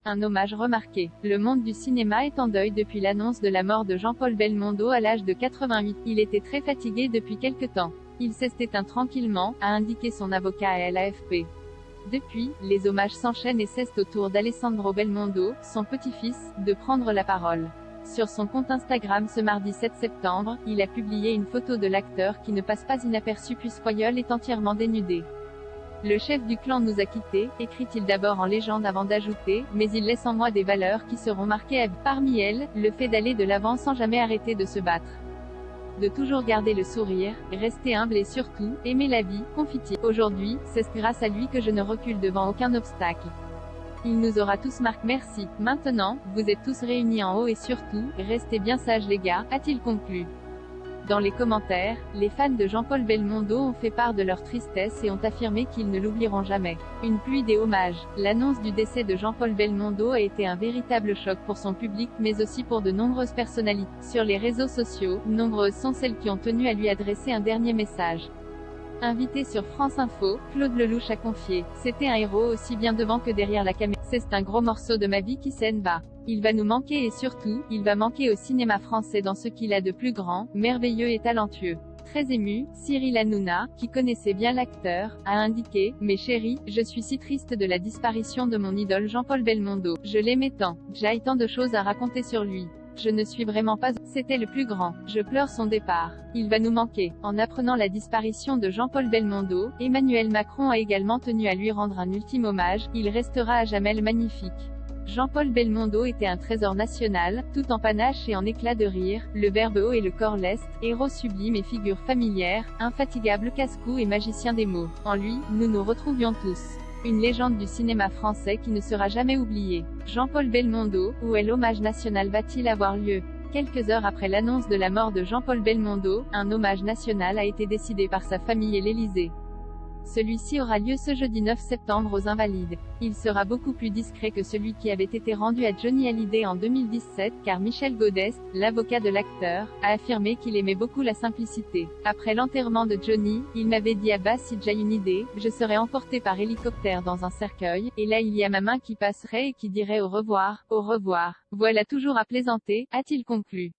Un hommage remarqué. Le monde du cinéma est en deuil depuis l'annonce de la mort de Jean-Paul Belmondo à l'âge de 88. Il était très fatigué depuis quelque temps. Il s'est éteint tranquillement, a indiqué son avocat à l'AFP. Depuis, les hommages s'enchaînent et cessent autour d'Alessandro Belmondo, son petit-fils, de prendre la parole. Sur son compte Instagram ce mardi 7 septembre, il a publié une photo de l'acteur qui ne passe pas inaperçu puisqu'Oyol est entièrement dénudé. Le chef du clan nous a quittés, écrit-il d'abord en légende avant d'ajouter, mais il laisse en moi des valeurs qui seront marquées à vie. Parmi elles, le fait d'aller de l'avant sans jamais arrêter de se battre. De toujours garder le sourire, rester humble et surtout, aimer la vie, confie-t-il. Aujourd'hui, c'est grâce à lui que je ne recule devant aucun obstacle. Il nous aura tous marqués. Merci. Maintenant, vous êtes tous réunis en haut et surtout, restez bien sages les gars, a-t-il conclu. Dans les commentaires, les fans de Jean-Paul Belmondo ont fait part de leur tristesse et ont affirmé qu'ils ne l'oublieront jamais. Une pluie des hommages. L'annonce du décès de Jean-Paul Belmondo a été un véritable choc pour son public mais aussi pour de nombreuses personnalités. Sur les réseaux sociaux, nombreuses sont celles qui ont tenu à lui adresser un dernier message. Invité sur France Info, Claude Lelouch a confié « C'était un héros aussi bien devant que derrière la caméra. C'est un gros morceau de ma vie qui s'en va. Il va nous manquer et surtout, il va manquer au cinéma français dans ce qu'il a de plus grand, merveilleux et talentueux. » Très ému, Cyril Hanouna, qui connaissait bien l'acteur, a indiqué « Mes chéris, je suis si triste de la disparition de mon idole Jean-Paul Belmondo. Je l'aimais tant. J'ai tant de choses à raconter sur lui. Je ne suis vraiment pas... C'était le plus grand. Je pleure son départ. Il va nous manquer. » En apprenant la disparition de Jean-Paul Belmondo, Emmanuel Macron a également tenu à lui rendre un ultime hommage. Il restera à jamais le magnifique. Jean-Paul Belmondo était un trésor national, tout en panache et en éclat de rire, le verbe haut et le corps leste, héros sublime et figure familière, infatigable casse-cou et magicien des mots. En lui, nous nous retrouvions tous. Une légende du cinéma français qui ne sera jamais oubliée. Jean-Paul Belmondo, où est l'hommage national va-t-il avoir lieu? Quelques heures après l'annonce de la mort de Jean-Paul Belmondo, un hommage national a été décidé par sa famille et l'Élysée. Celui-ci aura lieu ce jeudi 9 septembre aux Invalides. Il sera beaucoup plus discret que celui qui avait été rendu à Johnny Hallyday en 2017, car Michel Godest, l'avocat de l'acteur, a affirmé qu'il aimait beaucoup la simplicité. Après l'enterrement de Johnny, il m'avait dit « Abbas, si j'ai une idée, je serais emporté par hélicoptère dans un cercueil, et là il y a ma main qui passerait et qui dirait au revoir, au revoir. Voilà toujours à plaisanter », a-t-il conclu.